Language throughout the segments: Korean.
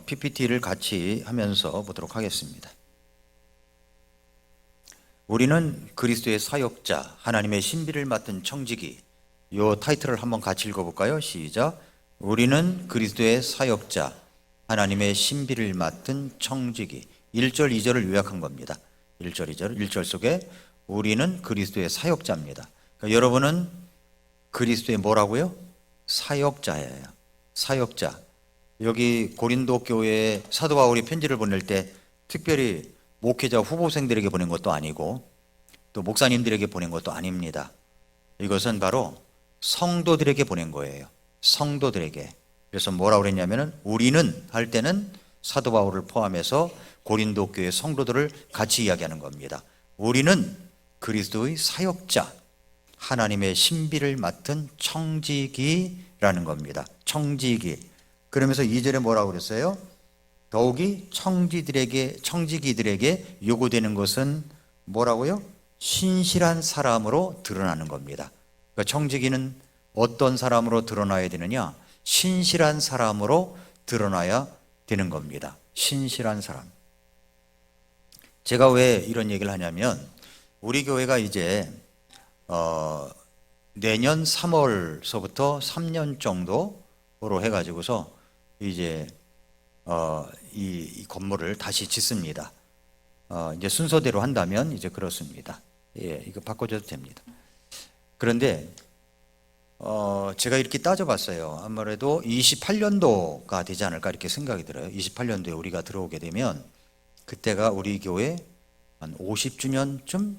PPT를 같이 하면서 보도록 하겠습니다. 우리는 그리스도의 사역자, 하나님의 신비를 맡은 청지기. 이 타이틀을 한번 같이 읽어볼까요? 시작. 우리는 그리스도의 사역자, 하나님의 신비를 맡은 청지기. 1절, 2절을 요약한 겁니다. 1절, 2절. 1절 속에 우리는 그리스도의 사역자입니다. 그러니까 여러분은 그리스도의 뭐라고요? 사역자예요. 사역자. 여기 고린도 교회에 사도 바울이 편지를 보낼 때 특별히 목회자 후보생들에게 보낸 것도 아니고 또 목사님들에게 보낸 것도 아닙니다. 이것은 바로 성도들에게 보낸 거예요. 성도들에게. 그래서 뭐라고 그랬냐면은 우리는 할 때는 사도 바울을 포함해서 고린도 교회 성도들을 같이 이야기하는 겁니다. 우리는 그리스도의 사역자, 하나님의 신비를 맡은 청지기라는 겁니다. 청지기. 그러면서 2절에 뭐라고 그랬어요? 더욱이 청지기들에게 요구되는 것은 뭐라고요? 신실한 사람으로 드러나는 겁니다. 그러니까 청지기는 어떤 사람으로 드러나야 되느냐? 신실한 사람으로 드러나야 되는 겁니다. 신실한 사람. 제가 왜 이런 얘기를 하냐면 우리 교회가 이제 내년 3월서부터 3년 정도로 해가지고서 이제 이 건물을 다시 짓습니다. 이제 순서대로 한다면 이제 그렇습니다. 예, 이거 바꿔줘도 됩니다. 그런데 제가 이렇게 따져봤어요. 아무래도 28년도가 되지 않을까 이렇게 생각이 들어요. 28년도에 우리가 들어오게 되면 그때가 우리 교회 한 50주년쯤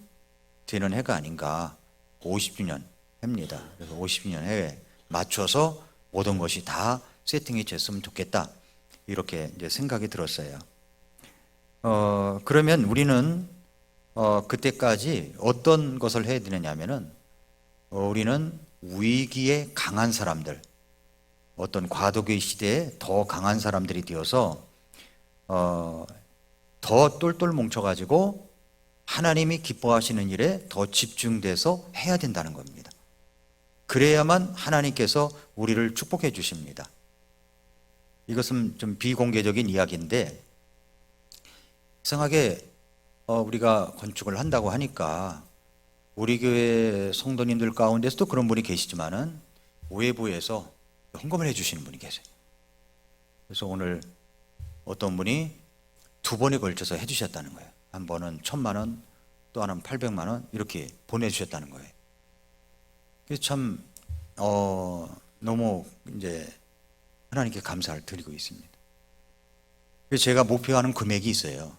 되는 해가 아닌가. 50주년 해입니다. 그래서 50주년 해에 맞춰서 모든 것이 다 세팅이 됐으면 좋겠다. 이렇게 이제 생각이 들었어요. 그러면 우리는 그때까지 어떤 것을 해야 되느냐면은 우리는 위기에 강한 사람들, 어떤 과도기 시대에 더 강한 사람들이 되어서 더 똘똘 뭉쳐가지고 하나님이 기뻐하시는 일에 더 집중돼서 해야 된다는 겁니다. 그래야만 하나님께서 우리를 축복해 주십니다. 이것은 좀 비공개적인 이야기인데 이상하게 우리가 건축을 한다고 하니까 우리 교회 성도님들 가운데서도 그런 분이 계시지만은 외부에서 헌금을 해 주시는 분이 계세요. 그래서 오늘 어떤 분이 2번에 걸쳐서 해 주셨다는 거예요. 한 번은 1,000만 원, 또 하나는 800만 원 이렇게 보내주셨다는 거예요. 그래서 참 너무 이제 하나님께 감사를 드리고 있습니다. 그래서 제가 목표하는 금액이 있어요.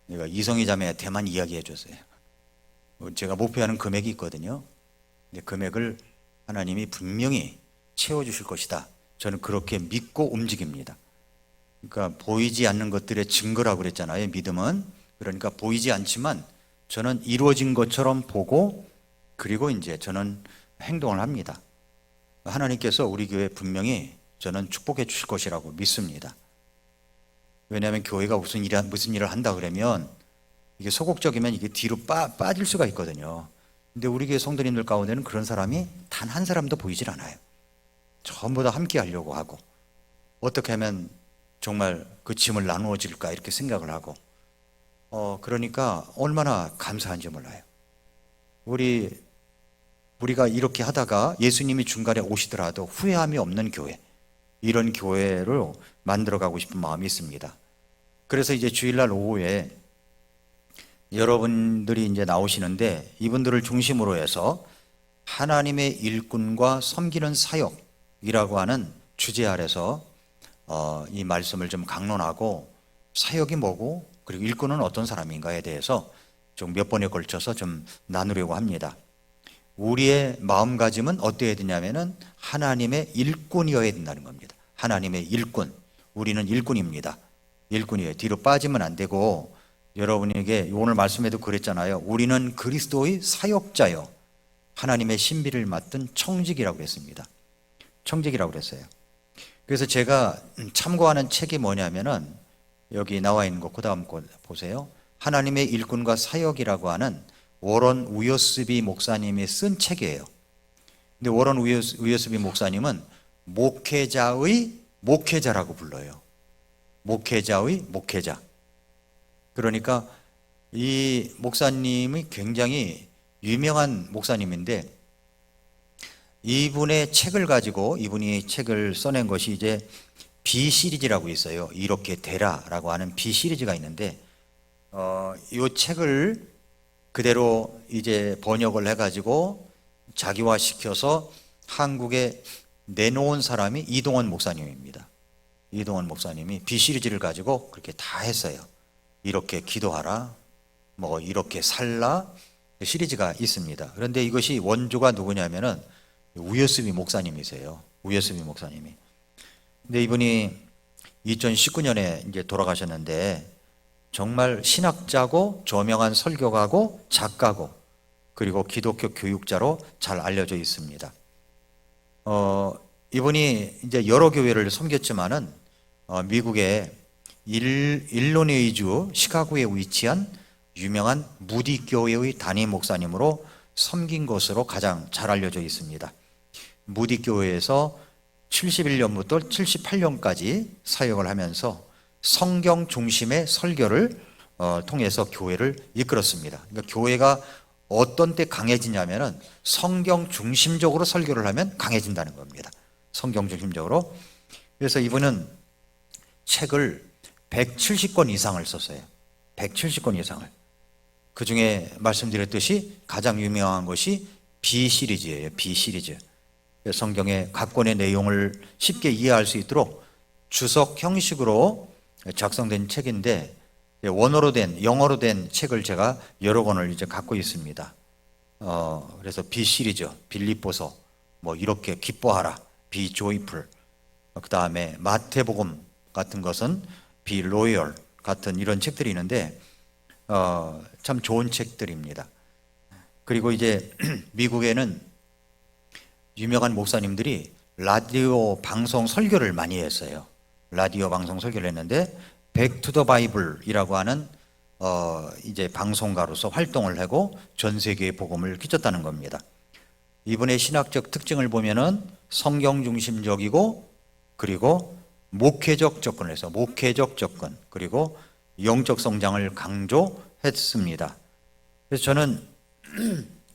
내가 이성희 자매한테 대만 이야기해 줬어요. 제가 목표하는 금액이 있거든요. 근데 금액을 하나님이 분명히 채워주실 것이다. 저는 그렇게 믿고 움직입니다. 그러니까 보이지 않는 것들의 증거라고 그랬잖아요. 믿음은. 그러니까 보이지 않지만 저는 이루어진 것처럼 보고 그리고 이제 저는 행동을 합니다. 하나님께서 우리 교회 분명히 저는 축복해 주실 것이라고 믿습니다. 왜냐하면 교회가 무슨 일을 한다 그러면 이게 소극적이면 이게 뒤로 빠질 수가 있거든요. 근데 우리 교회 성도님들 가운데는 그런 사람이 단 한 사람도 보이질 않아요. 전부 다 함께 하려고 하고 어떻게 하면 정말 그 짐을 나누어질까 이렇게 생각을 하고 그러니까 얼마나 감사한지 몰라요. 우리가 이렇게 하다가 예수님이 중간에 오시더라도 후회함이 없는 교회, 이런 교회를 만들어가고 싶은 마음이 있습니다. 그래서 이제 주일날 오후에 여러분들이 이제 나오시는데 이분들을 중심으로 해서 하나님의 일꾼과 섬기는 사역이라고 하는 주제 아래서 이 말씀을 좀 강론하고 사역이 뭐고 그리고 일꾼은 어떤 사람인가에 대해서 좀 몇 번에 걸쳐서 좀 나누려고 합니다. 우리의 마음가짐은 어때야 되냐면은 하나님의 일꾼이어야 된다는 겁니다. 하나님의 일꾼. 우리는 일꾼입니다. 일꾼이에요. 뒤로 빠지면 안 되고 여러분에게 오늘 말씀에도 그랬잖아요. 우리는 그리스도의 사역자요. 하나님의 신비를 맡은 청지기라고 그랬습니다. 청지기라고 그랬어요. 그래서 제가 참고하는 책이 뭐냐면은 여기 나와 있는 거 그다음 거 보세요. 하나님의 일꾼과 사역이라고 하는 워런 우여스비 목사님이 쓴 책이에요. 근데 워런 우여스비 목사님은 목회자의 목회자라고 불러요. 목회자의 목회자. 그러니까 이 목사님이 굉장히 유명한 목사님인데, 이분의 책을 가지고 이분이 책을 써낸 것이 이제 B 시리즈라고 있어요. 이렇게 되라라고 하는 B 시리즈가 있는데, 이 책을 그대로 이제 번역을 해가지고 자기화시켜서 한국에 내놓은 사람이 이동원 목사님입니다. 이동원 목사님이 B 시리즈를 가지고 그렇게 다 했어요. 이렇게 기도하라, 뭐 이렇게 살라 시리즈가 있습니다. 그런데 이것이 원조가 누구냐면은 우여스비 목사님이세요. 우여스비 목사님이. 근데 이분이 2019년에 이제 돌아가셨는데, 정말 신학자고 저명한 설교가고 작가고 그리고 기독교 교육자로 잘 알려져 있습니다. 이분이 이제 여러 교회를 섬겼지만은 미국의 일리노이주 시카고에 위치한 유명한 무디 교회의 담임 목사님으로 섬긴 것으로 가장 잘 알려져 있습니다. 무디 교회에서 71년부터 78년까지 사역을 하면서 성경 중심의 설교를 통해서 교회를 이끌었습니다. 그러니까 교회가 어떤 때 강해지냐면은 성경 중심적으로 설교를 하면 강해진다는 겁니다. 성경 중심적으로. 그래서 이분은 책을 170권 이상을 썼어요. 170권 이상을. 그 중에 말씀드렸듯이 가장 유명한 것이 B 시리즈예요. B 시리즈. 성경의 각 권의 내용을 쉽게 이해할 수 있도록 주석 형식으로 작성된 책인데, 원어로 된, 영어로 된 책을 제가 여러 권을 이제 갖고 있습니다. 그래서 B 시리즈, 빌립보서, 뭐 이렇게 기뻐하라, Be joyful. 그 다음에 마태복음 같은 것은 Be loyal 같은 이런 책들이 있는데, 참 좋은 책들입니다. 그리고 이제 미국에는 유명한 목사님들이 라디오 방송 설교를 많이 했어요. 라디오 방송 설교를 했는데, 백 투 더 바이블이라고 하는 이제 방송가로서 활동을 하고 전 세계에 복음을 끼쳤다는 겁니다. 이분의 신학적 특징을 보면은 성경 중심적이고, 그리고 목회적 접근을 해서 목회적 접근, 그리고 영적 성장을 강조했습니다. 그래서 저는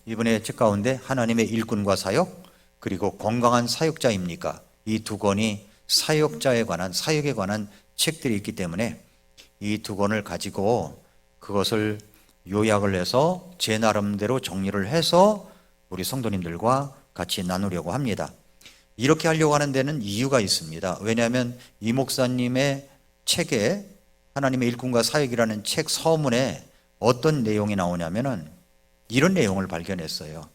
이분의 책 가운데 하나님의 일꾼과 사역, 그리고 건강한 사역자입니까? 이 두 권이 사역자에 관한, 사역에 관한 책들이 있기 때문에 이 두 권을 가지고 그것을 요약을 해서 제 나름대로 정리를 해서 우리 성도님들과 같이 나누려고 합니다. 이렇게 하려고 하는 데는 이유가 있습니다. 왜냐하면 이 목사님의 책에, 하나님의 일꾼과 사역이라는 책 서문에 어떤 내용이 나오냐면은 이런 내용을 발견했어요.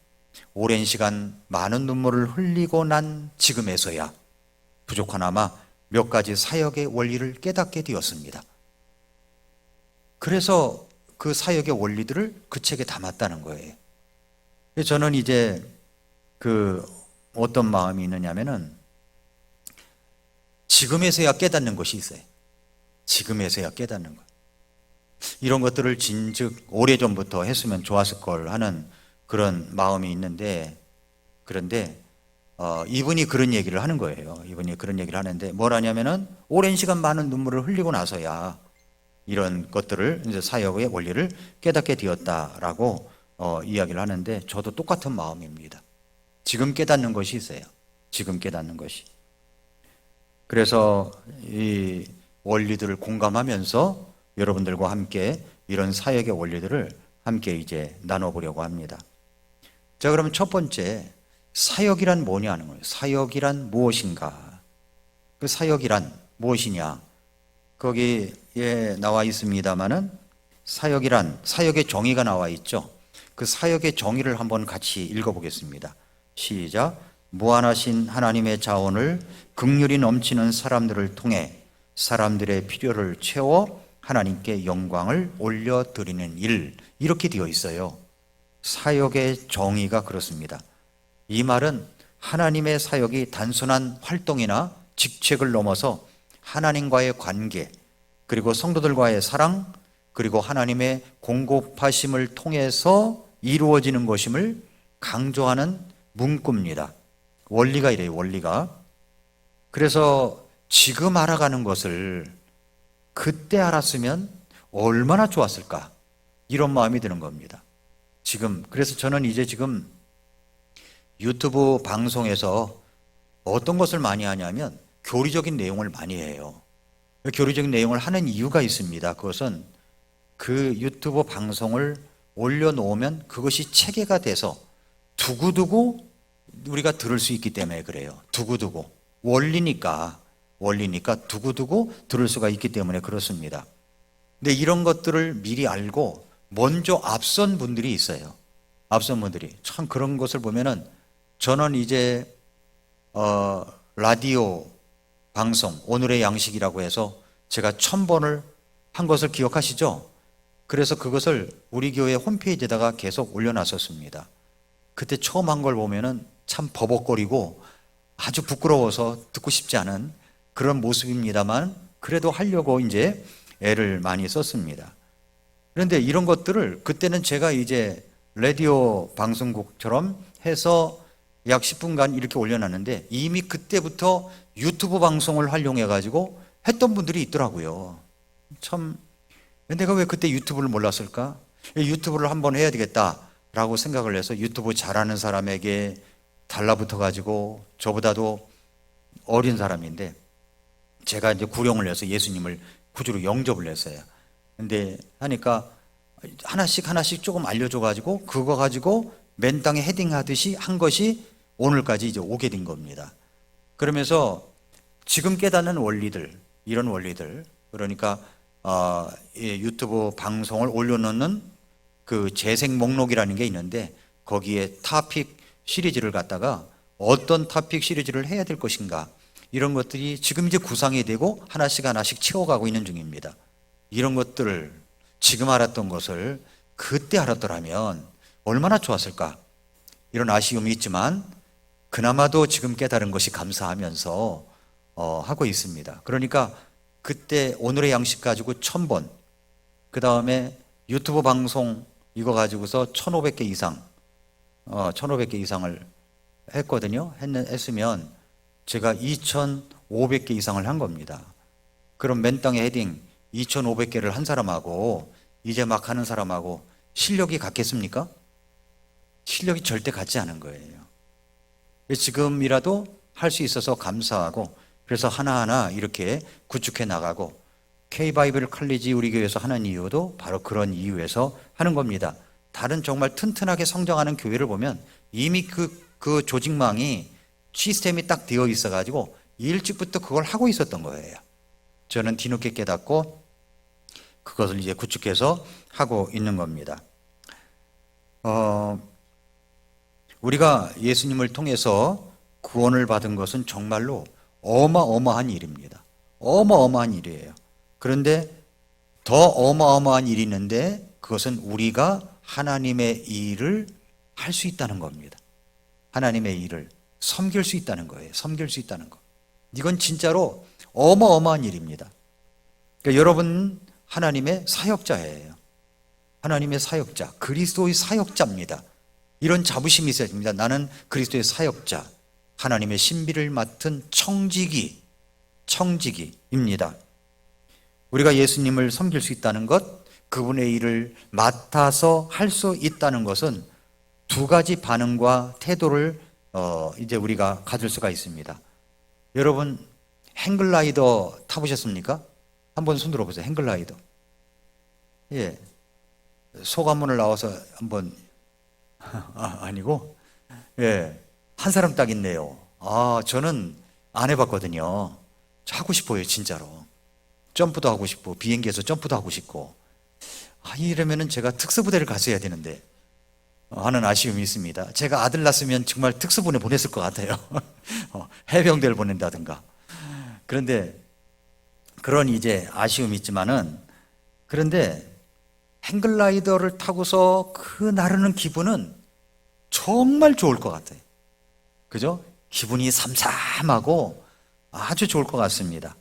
오랜 시간 많은 눈물을 흘리고 난 지금에서야 부족하나마 몇 가지 사역의 원리를 깨닫게 되었습니다. 그래서 그 사역의 원리들을 그 책에 담았다는 거예요. 저는 이제 어떤 마음이 있느냐면은 지금에서야 깨닫는 것이 있어요. 지금에서야 깨닫는 것. 이런 것들을 진즉 오래전부터 했으면 좋았을 걸 하는 그런 마음이 있는데, 그런데 이분이 그런 얘기를 하는 거예요. 이분이 그런 얘기를 하는데 뭐라냐면은 오랜 시간 많은 눈물을 흘리고 나서야 이런 것들을, 이제 사역의 원리를 깨닫게 되었다라고 이야기를 하는데, 저도 똑같은 마음입니다. 지금 깨닫는 것이 있어요. 지금 깨닫는 것이. 그래서 이 원리들을 공감하면서 여러분들과 함께 이런 사역의 원리들을 함께 이제 나눠보려고 합니다. 자, 그러면 첫 번째, 사역이란 뭐냐는 거예요. 사역이란 무엇인가? 그 사역이란 무엇이냐? 거기에 나와 있습니다마는 사역이란, 사역의 정의가 나와 있죠. 그 사역의 정의를 한번 같이 읽어보겠습니다. 시작. 무한하신 하나님의 자원을 긍휼이 넘치는 사람들을 통해 사람들의 필요를 채워 하나님께 영광을 올려드리는 일, 이렇게 되어 있어요. 사역의 정의가 그렇습니다. 이 말은 하나님의 사역이 단순한 활동이나 직책을 넘어서 하나님과의 관계, 그리고 성도들과의 사랑, 그리고 하나님의 공급하심을 통해서 이루어지는 것임을 강조하는 문구입니다. 원리가 이래요, 원리가. 그래서 지금 알아가는 것을 그때 알았으면 얼마나 좋았을까, 이런 마음이 드는 겁니다. 지금 그래서 저는 이제 지금 유튜브 방송에서 어떤 것을 많이 하냐면 교리적인 내용을 많이 해요. 교리적인 내용을 하는 이유가 있습니다. 그것은 그 유튜브 방송을 올려놓으면 그것이 체계가 돼서 두고두고 우리가 들을 수 있기 때문에 그래요. 두고두고. 원리니까 두고두고 들을 수가 있기 때문에 그렇습니다. 근데 이런 것들을 미리 알고 먼저 앞선 분들이 있어요. 앞선 분들이. 참 그런 것을 보면은 저는 이제 라디오 방송 오늘의 양식이라고 해서 제가 1000번을 한 것을 기억하시죠? 그래서 그것을 우리 교회 홈페이지에다가 계속 올려놨었습니다. 그때 처음 한 걸 보면은 참 버벅거리고 아주 부끄러워서 듣고 싶지 않은 그런 모습입니다만 그래도 하려고 이제 애를 많이 썼습니다. 그런데 이런 것들을 그때는 제가 이제 라디오 방송국처럼 해서 약 10분간 이렇게 올려놨는데 이미 그때부터 유튜브 방송을 활용해 가지고 했던 분들이 있더라고요. 참 내가 왜 그때 유튜브를 몰랐을까? 유튜브를 한번 해야 되겠다라고 생각을 해서 유튜브 잘하는 사람에게 달라붙어 가지고 저보다도 어린 사람인데 제가 이제 구령을 해서 예수님을 구주로 영접을 했어요. 근데 하니까 하나씩 조금 알려줘 가지고 그거 가지고 맨 땅에 헤딩하듯이 한 것이 오늘까지 이제 오게 된 겁니다. 그러면서 지금 깨닫는 원리들, 이런 원리들, 그러니까 유튜브 방송을 올려놓는 그 재생 목록이라는 게 있는데 거기에 토픽 시리즈를 갖다가 어떤 토픽 시리즈를 해야 될 것인가, 이런 것들이 지금 이제 구상이 되고 하나씩 채워가고 있는 중입니다. 이런 것들을 지금 알았던 것을 그때 알았더라면 얼마나 좋았을까, 이런 아쉬움이 있지만 그나마도 지금 깨달은 것이 감사하면서 하고 있습니다. 그러니까 그때 오늘의 양식 가지고 1000번, 그 다음에 유튜브 방송 이거 가지고서 1500개 이상 1500개 이상을 했거든요. 했으면 제가 2500개 이상을 한 겁니다. 그럼 맨 땅에 헤딩 2500개를 한 사람하고 이제 막 하는 사람하고 실력이 같겠습니까? 실력이 절대 같지 않은 거예요. 지금이라도 할 수 있어서 감사하고, 그래서 하나하나 이렇게 구축해 나가고, K-바이블 칼리지 우리 교회에서 하는 이유도 바로 그런 이유에서 하는 겁니다. 다른 정말 튼튼하게 성장하는 교회를 보면 이미 그 조직망이 시스템이 딱 되어 있어 가지고 일찍부터 그걸 하고 있었던 거예요. 저는 뒤늦게 깨닫고 그것을 이제 구축해서 하고 있는 겁니다. 우리가 예수님을 통해서 구원을 받은 것은 정말로 어마어마한 일입니다. 어마어마한 일이에요. 그런데 더 어마어마한 일이 있는데 그것은 우리가 하나님의 일을 할 수 있다는 겁니다. 하나님의 일을 섬길 수 있다는 거예요. 섬길 수 있다는 거. 이건 진짜로 어마어마한 일입니다. 그러니까 여러분 하나님의 사역자예요. 하나님의 사역자, 그리스도의 사역자입니다. 이런 자부심이 있어야 됩니다. 나는 그리스도의 사역자, 하나님의 신비를 맡은 청지기입니다. 우리가 예수님을 섬길 수 있다는 것, 그분의 일을 맡아서 할 수 있다는 것은 두 가지 반응과 태도를 이제 우리가 가질 수가 있습니다. 여러분 행글라이더 타보셨습니까? 한번 손 들어보세요. 행글라이더. 예, 소감문을 나와서 한번 아니고, 예, 한 사람 딱 있네요. 저는 안 해봤거든요. 하고 싶어요, 진짜로. 점프도 하고 싶고, 비행기에서 점프도 하고 싶고. 이러면은 제가 특수부대를 갔어야 되는데 하는 아쉬움이 있습니다. 제가 아들 낳았으면 정말 특수부대 보냈을 것 같아요. 해병대를 보낸다든가. 그런데 그런 이제 아쉬움이 있지만은, 그런데 행글라이더를 타고서 그 나르는 기분은 정말 좋을 것 같아요. 그죠? 기분이 삼삼하고 아주 좋을 것 같습니다.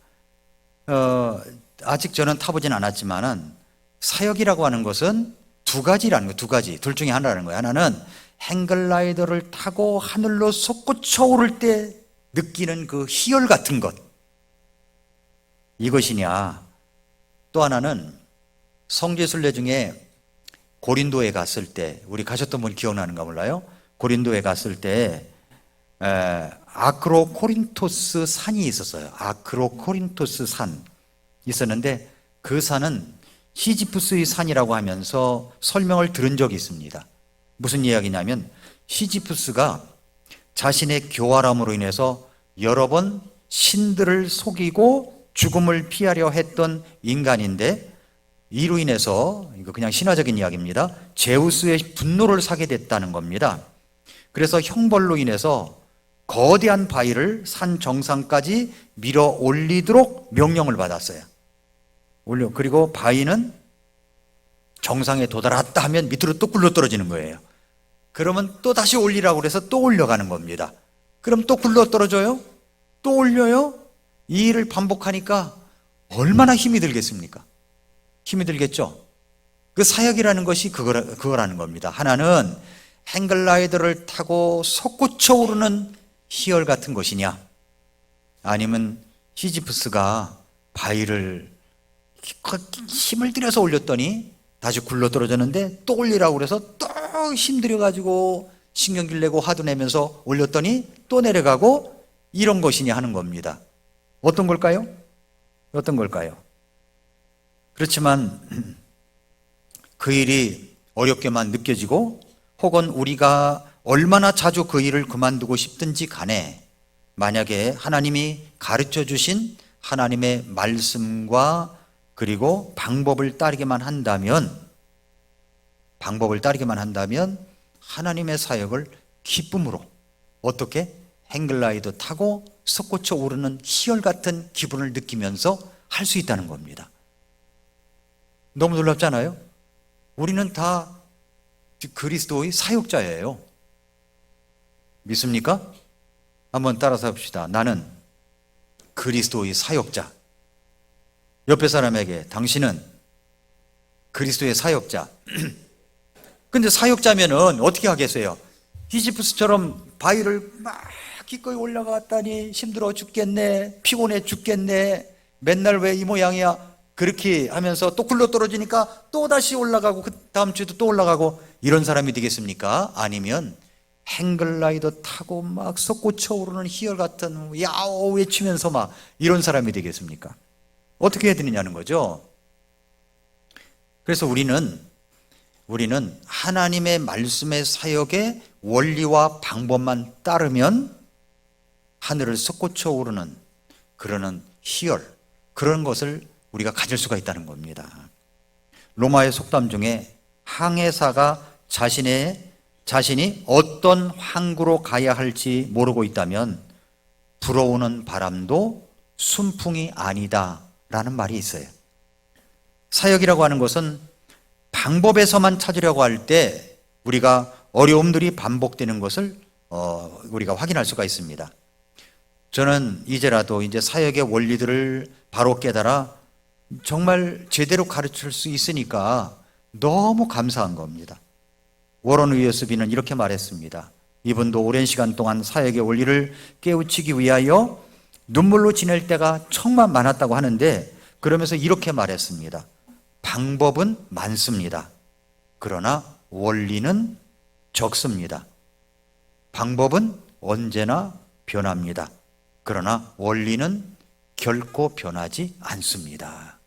아직 저는 타보진 않았지만은 사역이라고 하는 것은 두 가지라는 거예요. 두 가지. 둘 중에 하나라는 거예요. 하나는 행글라이더를 타고 하늘로 솟구쳐 오를 때 느끼는 그 희열 같은 것. 이것이냐, 또 하나는 성지순례 중에 고린도에 갔을 때, 우리 가셨던 분 기억나는가 몰라요? 고린도에 갔을 때 아크로코린토스 산이 있었어요. 아크로코린토스 산 있었는데 그 산은 시지프스의 산이라고 하면서 설명을 들은 적이 있습니다. 무슨 이야기냐면 시지프스가 자신의 교활함으로 인해서 여러 번 신들을 속이고 죽음을 피하려 했던 인간인데, 이로 인해서, 이거 그냥 신화적인 이야기입니다, 제우스의 분노를 사게 됐다는 겁니다. 그래서 형벌로 인해서 거대한 바위를 산 정상까지 밀어 올리도록 명령을 받았어요. 그리고 바위는 정상에 도달했다 하면 밑으로 또 굴러 떨어지는 거예요. 그러면 또 다시 올리라고 그래서 또 올려가는 겁니다. 그럼 또 굴러 떨어져요? 또 올려요? 이 일을 반복하니까 얼마나 힘이 들겠습니까? 힘이 들겠죠? 그 사역이라는 것이 그거라는 겁니다. 하나는 행글라이더를 타고 솟구쳐 오르는 희열 같은 것이냐, 아니면 시지프스가 바위를 힘을 들여서 올렸더니 다시 굴러 떨어졌는데 또 올리라고 그래서 또 힘들여가지고 신경질 내고 화도 내면서 올렸더니 또 내려가고, 이런 것이냐 하는 겁니다. 어떤 걸까요? 어떤 걸까요? 그렇지만 그 일이 어렵게만 느껴지고, 혹은 우리가 얼마나 자주 그 일을 그만두고 싶든지 간에, 만약에 하나님이 가르쳐 주신 하나님의 말씀과 그리고 방법을 따르기만 한다면 하나님의 사역을 기쁨으로, 어떻게? 행글라이더 타고 솟구쳐 오르는 희열 같은 기분을 느끼면서 할 수 있다는 겁니다. 너무 놀랍잖아요? 우리는 다 그리스도의 사역자예요. 믿습니까? 한번 따라서 봅시다. 나는 그리스도의 사역자. 옆에 사람에게 당신은 그리스도의 사역자. 근데 사역자면은 어떻게 하겠어요? 시지프스처럼 바위를 막 기꺼이 올라갔다니 힘들어 죽겠네, 피곤해 죽겠네, 맨날 왜 이 모양이야, 그렇게 하면서 또 굴러 떨어지니까 또 다시 올라가고 그 다음 주에도 또 올라가고, 이런 사람이 되겠습니까? 아니면 행글라이더 타고 막 솟구쳐 오르는 희열 같은 야오 외치면서 막 이런 사람이 되겠습니까? 어떻게 해야 되느냐는 거죠. 그래서 우리는 하나님의 말씀의 사역의 원리와 방법만 따르면 하늘을 솟구쳐 오르는 그러는 희열, 그런 것을 우리가 가질 수가 있다는 겁니다. 로마의 속담 중에 항해사가 자신이 어떤 항구로 가야 할지 모르고 있다면 불어오는 바람도 순풍이 아니다 라는 말이 있어요. 사역이라고 하는 것은 방법에서만 찾으려고 할 때 우리가 어려움들이 반복되는 것을 우리가 확인할 수가 있습니다. 저는 이제라도 이제 사역의 원리들을 바로 깨달아 정말 제대로 가르칠 수 있으니까 너무 감사한 겁니다. 워런 위어스비는 이렇게 말했습니다. 이분도 오랜 시간 동안 사역의 원리를 깨우치기 위하여 눈물로 지낼 때가 정말 많았다고 하는데, 그러면서 이렇게 말했습니다. 방법은 많습니다. 그러나 원리는 적습니다. 방법은 언제나 변합니다. 그러나 원리는 결코 변하지 않습니다.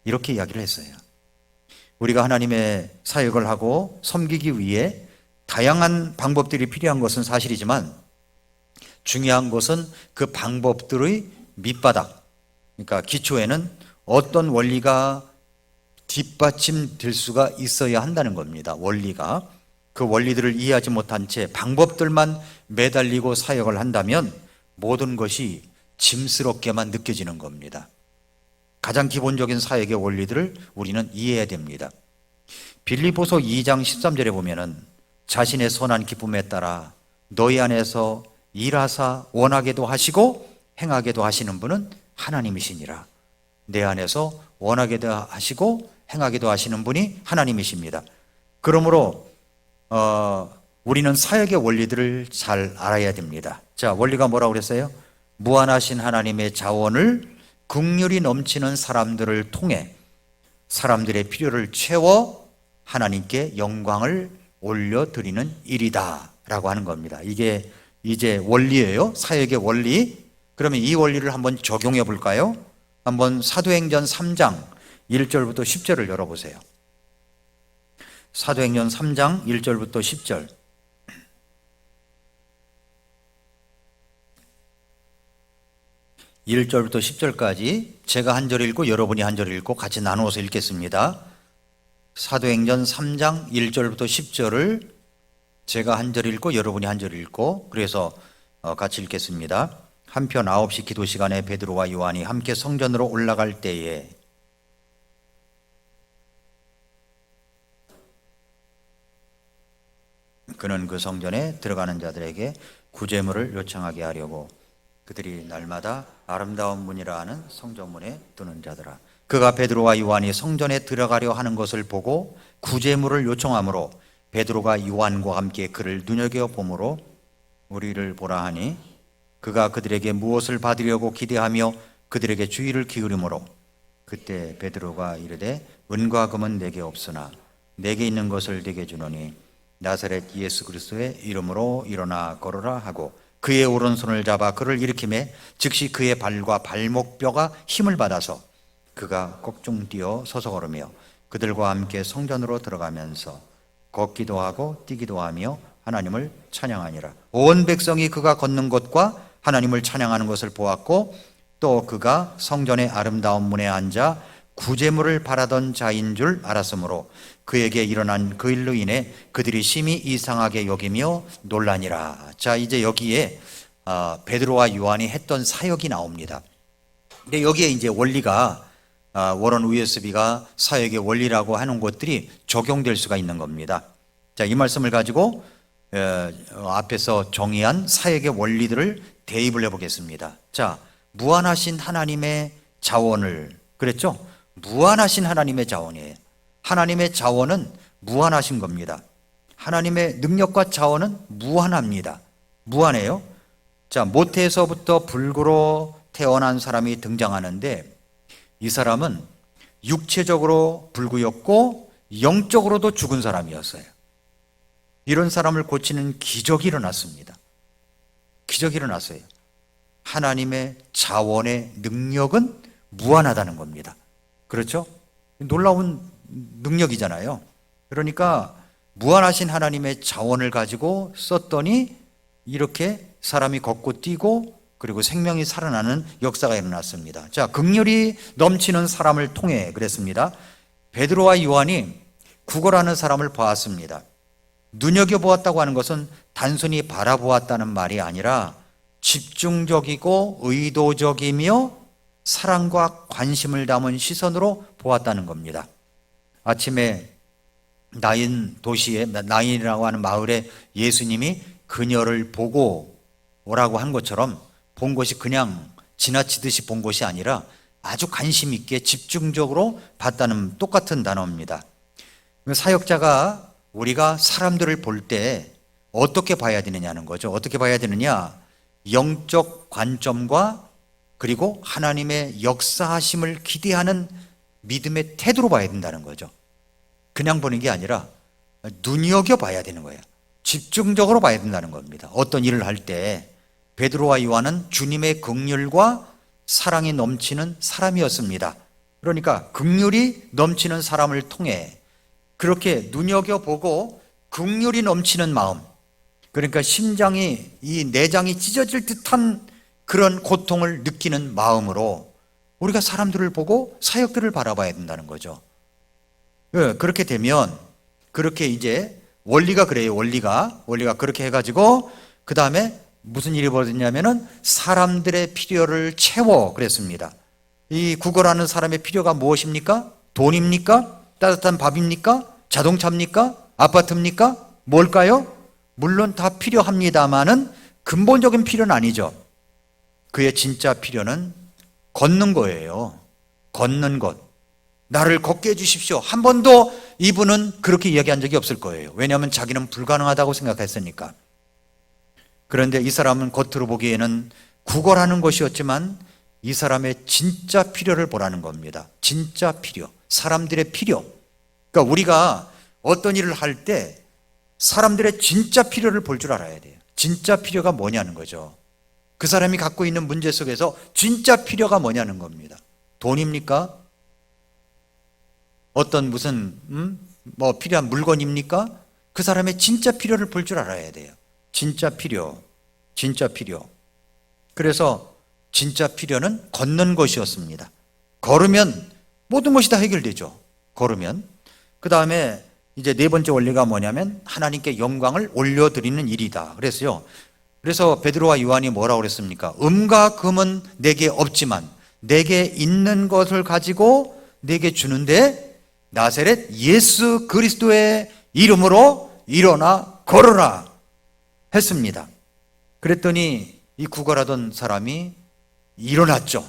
이렇게 이야기를 했어요. 우리가 하나님의 사역을 하고 섬기기 위해 다양한 방법들이 필요한 것은 사실이지만, 중요한 것은 그 방법들의 밑바닥, 그러니까 기초에는 어떤 원리가 뒷받침될 수가 있어야 한다는 겁니다. 원리가. 그 원리들을 이해하지 못한 채 방법들만 매달리고 사역을 한다면 모든 것이 짐스럽게만 느껴지는 겁니다. 가장 기본적인 사역의 원리들을 우리는 이해해야 됩니다. 빌립보서 2장 13절에 보면은 자신의 선한 기쁨에 따라 너희 안에서 일하사 원하게도 하시고 행하게도 하시는 분은 하나님이시니라. 내 안에서 원하게도 하시고 행하게도 하시는 분이 하나님이십니다. 그러므로 우리는 사역의 원리들을 잘 알아야 됩니다. 자, 원리가 뭐라고 그랬어요? 무한하신 하나님의 자원을 긍휼이 넘치는 사람들을 통해 사람들의 필요를 채워 하나님께 영광을 올려드리는 일이다 라고 하는 겁니다. 이게 이제 원리예요. 사역의 원리. 그러면 이 원리를 한번 적용해 볼까요? 한번 사도행전 3장 1절부터 10절을 열어보세요. 사도행전 3장 1절부터 10절. (1절부터) (10절까지) 제가 한 절 읽고 여러분이 한 절 읽고 같이 나누어서 읽겠습니다. 사도행전 3장 1절부터 10절을 제가 한 절 읽고 여러분이 한 절 읽고 그래서 같이 읽겠습니다. 한편 9시 기도 시간에 베드로와 요한이 함께 성전으로 올라갈 때에 그는 그 성전에 들어가는 자들에게 구제물을 요청하게 하려고 그들이 날마다 아름다운 문이라 하는 성전문에 두는 자더라. 그가 베드로와 요한이 성전에 들어가려 하는 것을 보고 구제물을 요청하므로 베드로가 요한과 함께 그를 눈여겨보므로 우리를 보라 하니 그가 그들에게 무엇을 받으려고 기대하며 그들에게 주의를 기울이므로 그때 베드로가 이르되 은과 금은 내게 없으나 내게 있는 것을 내게 주노니 나사렛 예수 그리스도의 이름으로 일어나 걸어라 하고 그의 오른손을 잡아 그를 일으키매 즉시 그의 발과 발목뼈가 힘을 받아서 그가 꼭중 뛰어 서서 걸으며 그들과 함께 성전으로 들어가면서 걷기도 하고 뛰기도 하며 하나님을 찬양하니라. 온 백성이 그가 걷는 것과 하나님을 찬양하는 것을 보았고 또 그가 성전의 아름다운 문에 앉아 구제물을 바라던 자인 줄 알았으므로 그에게 일어난 그 일로 인해 그들이 심히 이상하게 여기며 놀라니라. 자, 이제 여기에 베드로와 요한이 했던 사역이 나옵니다. 근데 여기에 이제 원리가 워런 위에스비가 사역의 원리라고 하는 것들이 적용될 수가 있는 겁니다. 자, 이 말씀을 가지고 앞에서 정의한 사역의 원리들을 대입을 해보겠습니다. 자, 무한하신 하나님의 자원을 그랬죠? 무한하신 하나님의 자원이에요. 하나님의 자원은 무한하신 겁니다. 하나님의 능력과 자원은 무한합니다. 무한해요. 자, 모태에서부터 불구로 태어난 사람이 등장하는데 이 사람은 육체적으로 불구였고 영적으로도 죽은 사람이었어요. 이런 사람을 고치는 기적이 일어났습니다. 기적이 일어났어요. 하나님의 자원의 능력은 무한하다는 겁니다. 그렇죠? 놀라운 능력이잖아요. 그러니까 무한하신 하나님의 자원을 가지고 썼더니 이렇게 사람이 걷고 뛰고 그리고 생명이 살아나는 역사가 일어났습니다. 자, 긍휼이 넘치는 사람을 통해 그랬습니다. 베드로와 요한이 구걸하는 사람을 보았습니다. 눈여겨보았다고 하는 것은 단순히 바라보았다는 말이 아니라 집중적이고 의도적이며 사랑과 관심을 담은 시선으로 보았다는 겁니다. 아침에 나인이라고 하는 마을에 예수님이 그녀를 보고 오라고 한 것처럼 본 것이 그냥 지나치듯이 본 것이 아니라 아주 관심 있게 집중적으로 봤다는 똑같은 단어입니다. 사역자가 우리가 사람들을 볼 때 어떻게 봐야 되느냐는 거죠. 어떻게 봐야 되느냐? 영적 관점과 그리고 하나님의 역사하심을 기대하는 믿음의 태도로 봐야 된다는 거죠. 그냥 보는 게 아니라 눈여겨봐야 되는 거예요. 집중적으로 봐야 된다는 겁니다. 어떤 일을 할 때 베드로와 요한은 주님의 긍휼과 사랑이 넘치는 사람이었습니다. 그러니까 긍휼이 넘치는 사람을 통해 그렇게 눈여겨보고 긍휼이 넘치는 마음, 그러니까 심장이 이 내장이 찢어질 듯한 그런 고통을 느끼는 마음으로 우리가 사람들을 보고 사역들을 바라봐야 된다는 거죠. 그렇게 되면 그렇게 이제 원리가 그래요. 원리가 그렇게 해가지고 그 다음에 무슨 일이 벌어졌냐면은 사람들의 필요를 채워 그랬습니다. 이 구걸하는 사람의 필요가 무엇입니까? 돈입니까? 따뜻한 밥입니까? 자동차입니까? 아파트입니까? 뭘까요? 물론 다 필요합니다만은 근본적인 필요는 아니죠. 그의 진짜 필요는 걷는 거예요. 걷는 것. 나를 걷게 해주십시오. 한 번도 이분은 그렇게 이야기한 적이 없을 거예요. 왜냐하면 자기는 불가능하다고 생각했으니까. 그런데 이 사람은 겉으로 보기에는 구걸하는 것이었지만 이 사람의 진짜 필요를 보라는 겁니다. 진짜 필요. 사람들의 필요. 그러니까 우리가 어떤 일을 할 때 사람들의 진짜 필요를 볼 줄 알아야 돼요. 진짜 필요가 뭐냐는 거죠. 그 사람이 갖고 있는 문제 속에서 진짜 필요가 뭐냐는 겁니다. 돈입니까? 어떤 무슨 뭐 필요한 물건입니까? 그 사람의 진짜 필요를 볼 줄 알아야 돼요. 진짜 필요. 그래서 진짜 필요는 걷는 것이었습니다. 걸으면 모든 것이 다 해결되죠. 걸으면. 그 다음에 이제 네 번째 원리가 뭐냐면 하나님께 영광을 올려드리는 일이다. 그래서 베드로와 요한이 뭐라고 그랬습니까? 음과 금은 내게 없지만 내게 있는 것을 가지고 내게 주는데 나사렛 예수 그리스도의 이름으로 일어나 걸어라 했습니다. 그랬더니 이 구걸하던 사람이 일어났죠.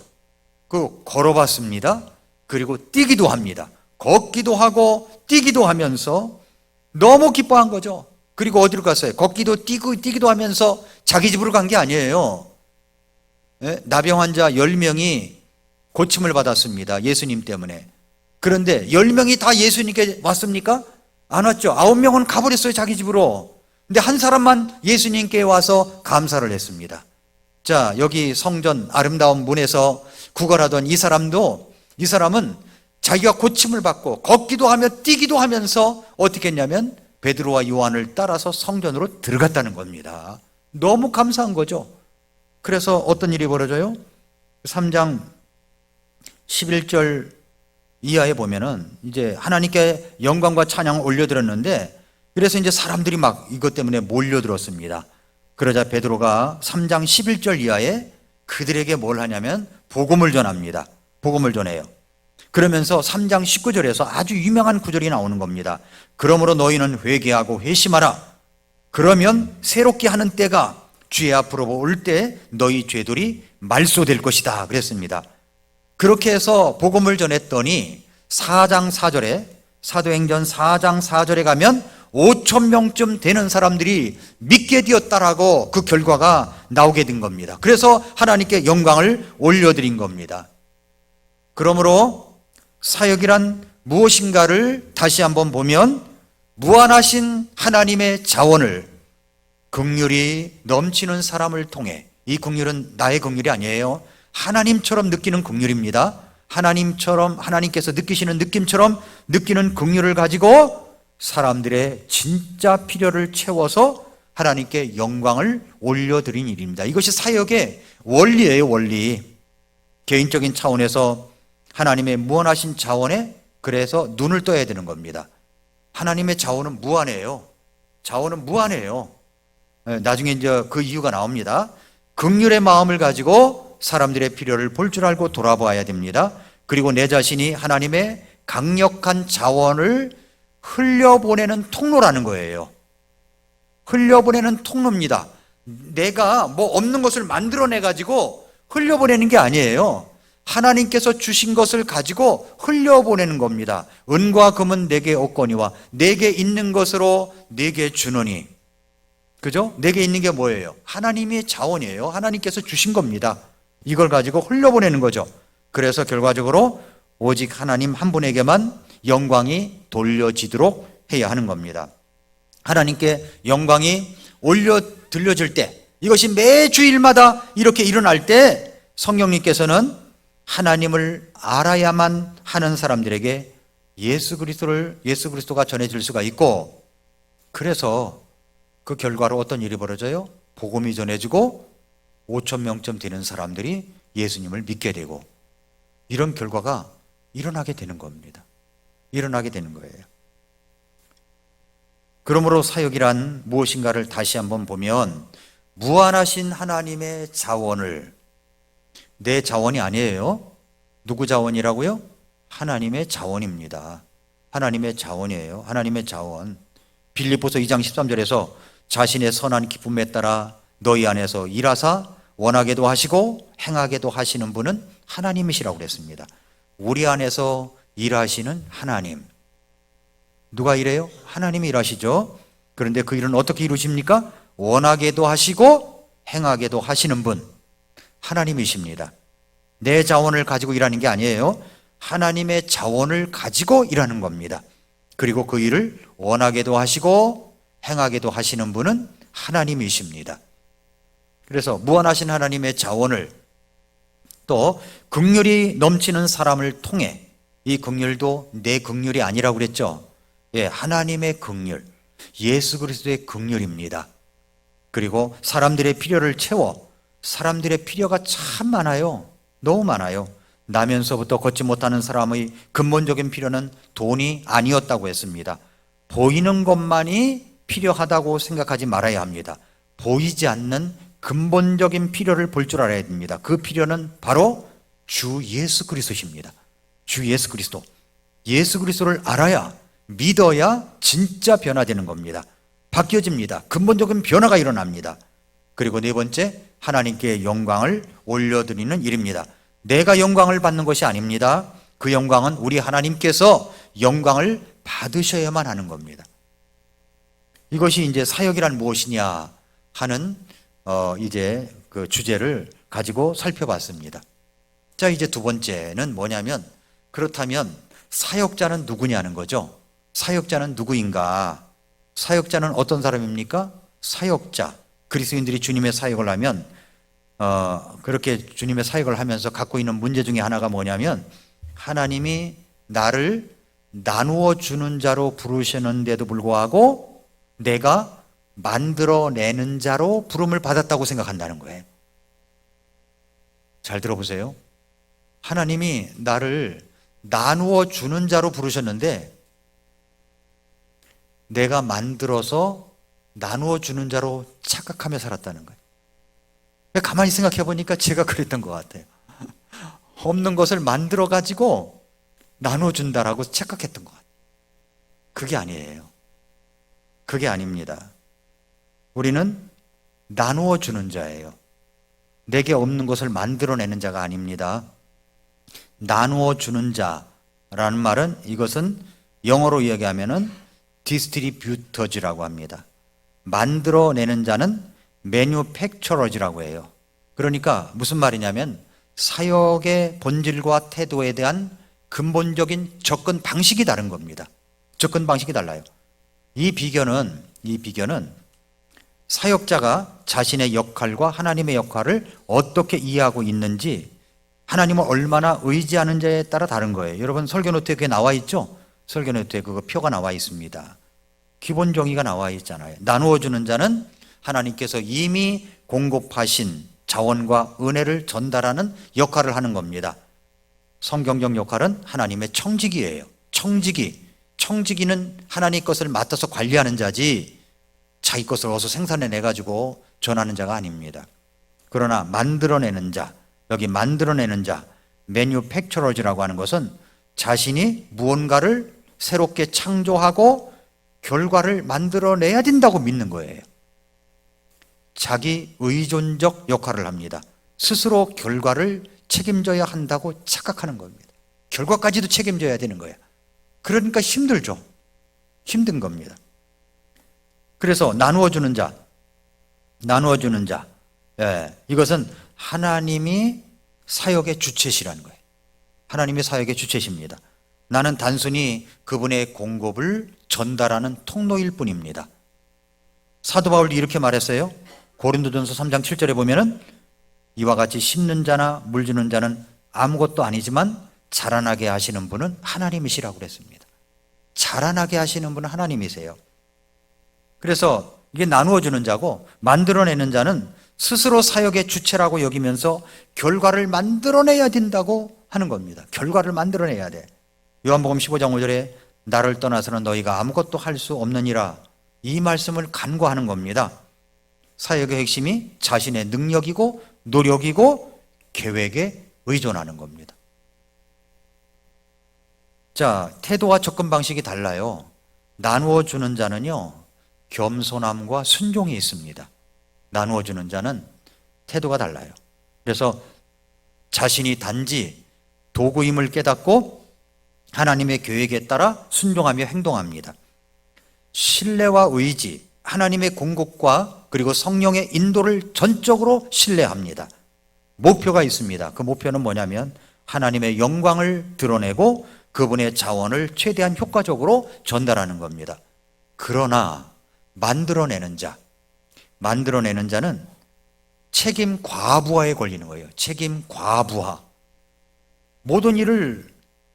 걸어봤습니다. 그리고 뛰기도 합니다. 걷기도 하고 뛰기도 하면서 너무 기뻐한 거죠. 그리고 어디로 갔어요? 걷기도 뛰기도 하면서 자기 집으로 간 게 아니에요. 나병 환자 10명이 고침을 받았습니다. 예수님 때문에. 그런데 10명이 다 예수님께 왔습니까? 안 왔죠. 9명은 가버렸어요, 자기 집으로. 근데 한 사람만 예수님께 와서 감사를 했습니다. 자, 여기 성전 아름다운 문에서 구걸하던 이 사람은 자기가 고침을 받고 걷기도 하며 뛰기도 하면서 어떻게 했냐면 베드로와 요한을 따라서 성전으로 들어갔다는 겁니다. 너무 감사한 거죠. 그래서 어떤 일이 벌어져요? 3장 11절 이하에 보면은 이제 하나님께 영광과 찬양을 올려드렸는데 그래서 이제 사람들이 막 이것 때문에 몰려들었습니다. 그러자 베드로가 3장 11절 이하에 그들에게 뭘 하냐면 복음을 전합니다. 복음을 전해요. 그러면서 3장 19절에서 아주 유명한 구절이 나오는 겁니다. 그러므로 너희는 회개하고 회심하라. 그러면 새롭게 하는 때가 주의 앞으로 올 때 너희 죄들이 말소될 것이다 그랬습니다. 그렇게 해서 복음을 전했더니 4장 4절에 사도행전 4장 4절에 가면 5천 명쯤 되는 사람들이 믿게 되었다라고 그 결과가 나오게 된 겁니다. 그래서 하나님께 영광을 올려드린 겁니다. 그러므로 사역이란 무엇인가를 다시 한번 보면 무한하신 하나님의 자원을 긍휼이 넘치는 사람을 통해, 이 긍휼은 나의 긍휼이 아니에요. 하나님처럼 느끼는 긍휼입니다. 하나님께서 느끼시는 느낌처럼 느끼는 긍휼을 가지고 사람들의 진짜 필요를 채워서 하나님께 영광을 올려드린 일입니다. 이것이 사역의 원리예요, 원리. 개인적인 차원에서 하나님의 무한하신 자원에 그래서 눈을 떠야 되는 겁니다. 하나님의 자원은 무한해요. 자원은 무한해요. 나중에 이제 그 이유가 나옵니다. 긍휼의 마음을 가지고 사람들의 필요를 볼 줄 알고 돌아봐야 됩니다. 그리고 내 자신이 하나님의 강력한 자원을 흘려보내는 통로라는 거예요. 흘려보내는 통로입니다. 내가 뭐 없는 것을 만들어내 가지고 흘려보내는 게 아니에요. 하나님께서 주신 것을 가지고 흘려보내는 겁니다. 은과 금은 내게 없거니와 내게 있는 것으로 내게 주노니. 그죠? 내게 있는 게 뭐예요? 하나님의 자원이에요. 하나님께서 주신 겁니다. 이걸 가지고 흘려보내는 거죠. 그래서 결과적으로 오직 하나님 한 분에게만 영광이 돌려지도록 해야 하는 겁니다. 하나님께 영광이 들려질 때, 이것이 매 주일마다 이렇게 일어날 때 성령님께서는 하나님을 알아야만 하는 사람들에게 예수 그리스도가 전해질 수가 있고, 그래서 그 결과로 어떤 일이 벌어져요? 복음이 전해지고 5천 명쯤 되는 사람들이 예수님을 믿게 되고, 이런 결과가 일어나게 되는 겁니다. 일어나게 되는 거예요. 그러므로 사역이란 무엇인가를 다시 한번 보면 무한하신 하나님의 자원을, 내 자원이 아니에요. 누구 자원이라고요? 하나님의 자원입니다. 하나님의 자원이에요. 하나님의 자원. 빌립보서 2장 13절에서 자신의 선한 기쁨에 따라 너희 안에서 일하사 원하게도 하시고 행하게도 하시는 분은 하나님이시라고 그랬습니다. 우리 안에서 일하시는 하나님. 누가 일해요? 하나님이 일하시죠. 그런데 그 일은 어떻게 이루십니까? 원하게도 하시고 행하게도 하시는 분, 하나님이십니다. 내 자원을 가지고 일하는 게 아니에요. 하나님의 자원을 가지고 일하는 겁니다. 그리고 그 일을 원하게도 하시고 행하게도 하시는 분은 하나님이십니다. 그래서 무한하신 하나님의 자원을 또 긍휼이 넘치는 사람을 통해, 이 긍휼도 내 긍휼이 아니라고 그랬죠. 예, 하나님의 긍휼, 예수 그리스도의 긍휼입니다. 그리고 사람들의 필요를 채워, 사람들의 필요가 참 많아요. 너무 많아요. 나면서부터 걷지 못하는 사람의 근본적인 필요는 돈이 아니었다고 했습니다. 보이는 것만이 필요하다고 생각하지 말아야 합니다. 보이지 않는 근본적인 필요를 볼 줄 알아야 됩니다. 그 필요는 바로 주 예수 그리스도십니다. 주 예수 그리스도. 예수 그리스도를 알아야, 믿어야 진짜 변화되는 겁니다. 바뀌어집니다. 근본적인 변화가 일어납니다. 그리고 네 번째, 하나님께 영광을 올려드리는 일입니다. 내가 영광을 받는 것이 아닙니다. 그 영광은 우리 하나님께서 영광을 받으셔야만 하는 겁니다. 이것이 이제 사역이란 무엇이냐 하는 이제 그 주제를 가지고 살펴봤습니다. 자, 이제 두 번째는 뭐냐면, 그렇다면 사역자는 누구냐는 거죠. 사역자는 누구인가? 사역자는 어떤 사람입니까? 사역자, 그리스도인들이 주님의 사역을 하면 그렇게 주님의 사역을 하면서 갖고 있는 문제 중에 하나가 뭐냐면, 하나님이 나를 나누어 주는 자로 부르셨는데도 불구하고 내가 만들어내는 자로 부름을 받았다고 생각한다는 거예요. 잘 들어보세요. 하나님이 나를 나누어 주는 자로 부르셨는데 내가 만들어서 나누어 주는 자로 착각하며 살았다는 거예요. 가만히 생각해 보니까 제가 그랬던 것 같아요. 없는 것을 만들어 가지고 나누어 준다라고 착각했던 것 같아요. 그게 아니에요. 그게 아닙니다. 우리는 나누어 주는 자예요. 내게 없는 것을 만들어내는 자가 아닙니다. 나누어 주는 자라는 말은, 이것은 영어로 이야기하면은 디스트리뷰터즈라고 합니다. 만들어내는 자는 매뉴팩처러즈라고 해요. 그러니까 무슨 말이냐면, 사역의 본질과 태도에 대한 근본적인 접근 방식이 다른 겁니다. 접근 방식이 달라요. 이 비견은 사역자가 자신의 역할과 하나님의 역할을 어떻게 이해하고 있는지, 하나님을 얼마나 의지하는지에 따라 다른 거예요. 여러분, 설교 노트에 그게 나와 있죠? 설교 노트에 그거 표가 나와 있습니다. 기본 정의가 나와 있잖아요. 나누어 주는 자는 하나님께서 이미 공급하신 자원과 은혜를 전달하는 역할을 하는 겁니다. 성경적 역할은 하나님의 청지기예요. 청지기는 하나님 것을 맡아서 관리하는 자지 자기 것을 어서 생산해내 가지고 전하는 자가 아닙니다. 그러나 만들어내는 자, 여기 만들어내는 자, 매뉴팩처러즈라고 하는 것은 자신이 무언가를 새롭게 창조하고 결과를 만들어내야 된다고 믿는 거예요. 자기 의존적 역할을 합니다. 스스로 결과를 책임져야 한다고 착각하는 겁니다. 결과까지도 책임져야 되는 거예요. 그러니까 힘들죠. 힘든 겁니다. 그래서 나누어 주는 자, 예, 이것은 하나님이 사역의 주체시라는 거예요. 하나님이 사역의 주체십니다. 나는 단순히 그분의 공급을 전달하는 통로일 뿐입니다. 사도 바울이 이렇게 말했어요. 고린도전서 3장 7절에 보면은, 이와 같이 심는 자나 물 주는 자는 아무것도 아니지만 자라나게 하시는 분은 하나님이시라고 그랬습니다. 자라나게 하시는 분은 하나님이세요. 그래서 이게 나누어 주는 자고, 만들어내는 자는 스스로 사역의 주체라고 여기면서 결과를 만들어내야 된다고 하는 겁니다. 결과를 만들어내야 돼. 요한복음 15장 5절에 나를 떠나서는 너희가 아무것도 할 수 없느니라, 이 말씀을 간과하는 겁니다. 사역의 핵심이 자신의 능력이고 노력이고 계획에 의존하는 겁니다. 자, 태도와 접근 방식이 달라요. 나누어 주는 자는요, 겸손함과 순종이 있습니다. 나누어 주는 자는 태도가 달라요. 그래서 자신이 단지 도구임을 깨닫고 하나님의 계획에 따라 순종하며 행동합니다. 신뢰와 의지, 하나님의 공급과 그리고 성령의 인도를 전적으로 신뢰합니다. 목표가 있습니다. 그 목표는 뭐냐면 하나님의 영광을 드러내고 그분의 자원을 최대한 효과적으로 전달하는 겁니다. 그러나 만들어내는 자는 책임 과부하에 걸리는 거예요. 책임 과부하. 모든 일을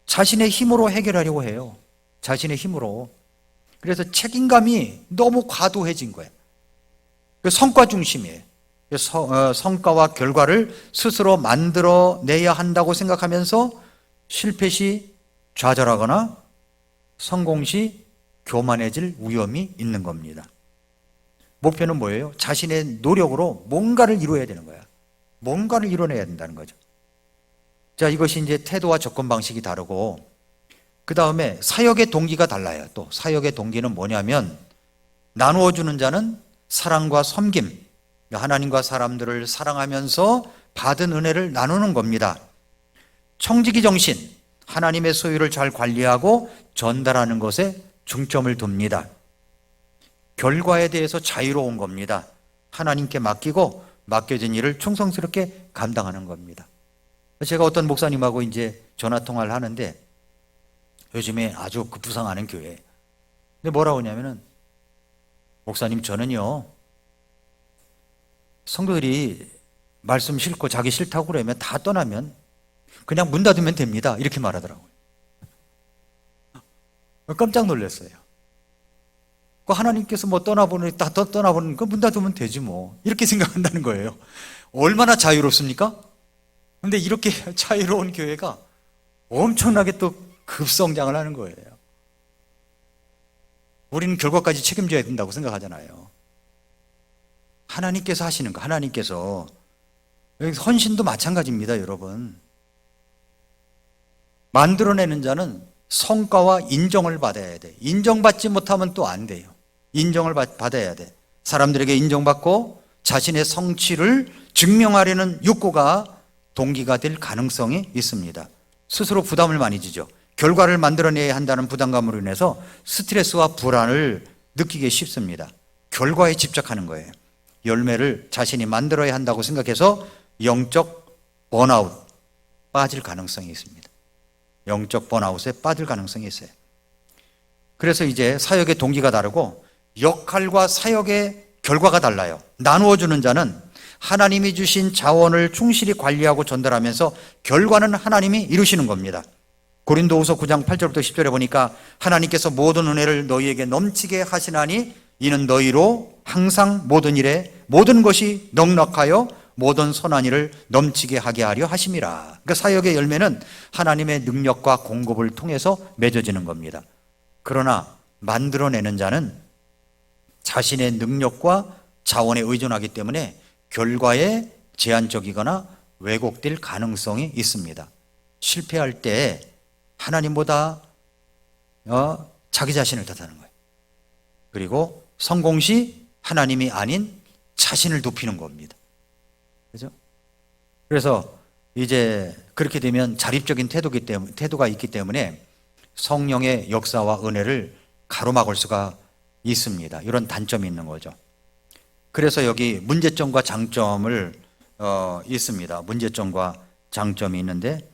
자신의 힘으로 해결하려고 해요. 자신의 힘으로. 그래서 책임감이 너무 과도해진 거예요. 성과 중심이에요. 성과와 결과를 스스로 만들어내야 한다고 생각하면서 실패 시 좌절하거나 성공 시 교만해질 위험이 있는 겁니다. 목표는 뭐예요? 자신의 노력으로 뭔가를 이루어야 되는 거야. 뭔가를 이뤄내야 된다는 거죠. 자, 이것이 이제 태도와 접근 방식이 다르고, 그 다음에 사역의 동기가 달라요. 또 사역의 동기는 뭐냐면, 나누어 주는 자는 사랑과 섬김, 하나님과 사람들을 사랑하면서 받은 은혜를 나누는 겁니다. 청지기 정신, 하나님의 소유를 잘 관리하고 전달하는 것에 중점을 둡니다. 결과에 대해서 자유로운 겁니다. 하나님께 맡기고 맡겨진 일을 충성스럽게 감당하는 겁니다. 제가 어떤 목사님하고 이제 전화 통화를 하는데, 요즘에 아주 급부상하는 교회. 근데 뭐라고 하냐면은, 목사님, 저는요, 성도들이 말씀 싫고 자기 싫다고 그러면 다 떠나면 그냥 문 닫으면 됩니다. 이렇게 말하더라고요. 깜짝 놀랐어요. 하나님께서 뭐 떠나보는 거 문 닫으면 되지 뭐. 이렇게 생각한다는 거예요. 얼마나 자유롭습니까? 근데 이렇게 자유로운 교회가 엄청나게 또 급성장을 하는 거예요. 우리는 결과까지 책임져야 된다고 생각하잖아요. 하나님께서 하시는 거, 하나님께서. 헌신도 마찬가지입니다, 여러분. 만들어내는 자는 성과와 인정을 받아야 돼. 인정받지 못하면 또 안 돼요. 인정을 받아야 돼. 사람들에게 인정받고 자신의 성취를 증명하려는 욕구가 동기가 될 가능성이 있습니다. 스스로 부담을 많이 지죠. 결과를 만들어내야 한다는 부담감으로 인해서 스트레스와 불안을 느끼기 쉽습니다. 결과에 집착하는 거예요. 열매를 자신이 만들어야 한다고 생각해서 영적 번아웃, 빠질 가능성이 있습니다. 영적 번아웃에 빠질 가능성이 있어요. 그래서 이제 사역의 동기가 다르고 역할과 사역의 결과가 달라요. 나누어 주는 자는 하나님이 주신 자원을 충실히 관리하고 전달하면서 결과는 하나님이 이루시는 겁니다. 고린도후서 9장 8절부터 10절에 보니까 하나님께서 모든 은혜를 너희에게 넘치게 하시나니 이는 너희로 항상 모든 일에 모든 것이 넉넉하여 모든 선한 일을 넘치게 하게 하려 하심이라. 그러니까 사역의 열매는 하나님의 능력과 공급을 통해서 맺어지는 겁니다. 그러나 만들어내는 자는 자신의 능력과 자원에 의존하기 때문에 결과에 제한적이거나 왜곡될 가능성이 있습니다. 실패할 때 하나님보다 자기 자신을 탓하는 거예요. 그리고 성공 시 하나님이 아닌 자신을 높이는 겁니다. 그죠? 그래서 이제 그렇게 되면 자립적인 태도가 있기 때문에 성령의 역사와 은혜를 가로막을 수가 있습니다. 이런 단점이 있는 거죠. 그래서 여기 문제점과 장점을 있습니다. 문제점과 장점이 있는데,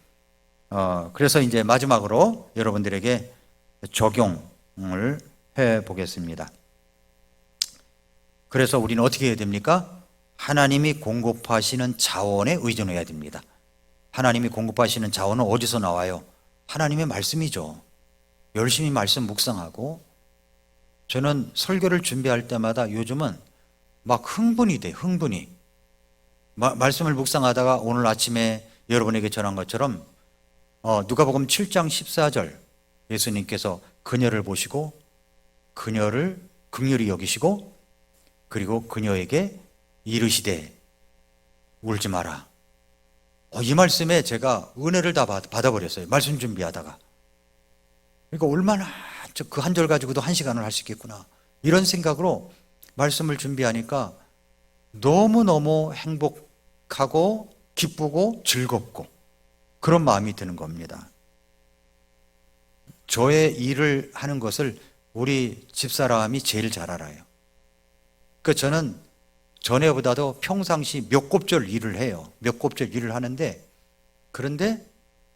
그래서 이제 마지막으로 여러분들에게 적용을 해 보겠습니다. 그래서 우리는 어떻게 해야 됩니까? 하나님이 공급하시는 자원에 의존해야 됩니다. 하나님이 공급하시는 자원은 어디서 나와요? 하나님의 말씀이죠. 열심히 말씀 묵상하고, 저는 설교를 준비할 때마다 요즘은 막 흥분이 돼, 흥분이. 말씀을 묵상하다가 오늘 아침에 여러분에게 전한 것처럼 누가복음 7장 14절, 예수님께서 그녀를 보시고 그녀를 긍휼히 여기시고 그리고 그녀에게 이르시되 울지 마라. 이 말씀에 제가 은혜를 다 받아버렸어요. 말씀 준비하다가. 그러니까 얼마나 그 한 절 가지고도 1시간을 할 수 있겠구나, 이런 생각으로 말씀을 준비하니까 너무너무 행복하고 기쁘고 즐겁고 그런 마음이 드는 겁니다. 저의 일을 하는 것을 우리 집사람이 제일 잘 알아요. 그러니까 저는 전에보다도 평상시 몇 곱절 일을 해요. 몇 곱절 일을 하는데, 그런데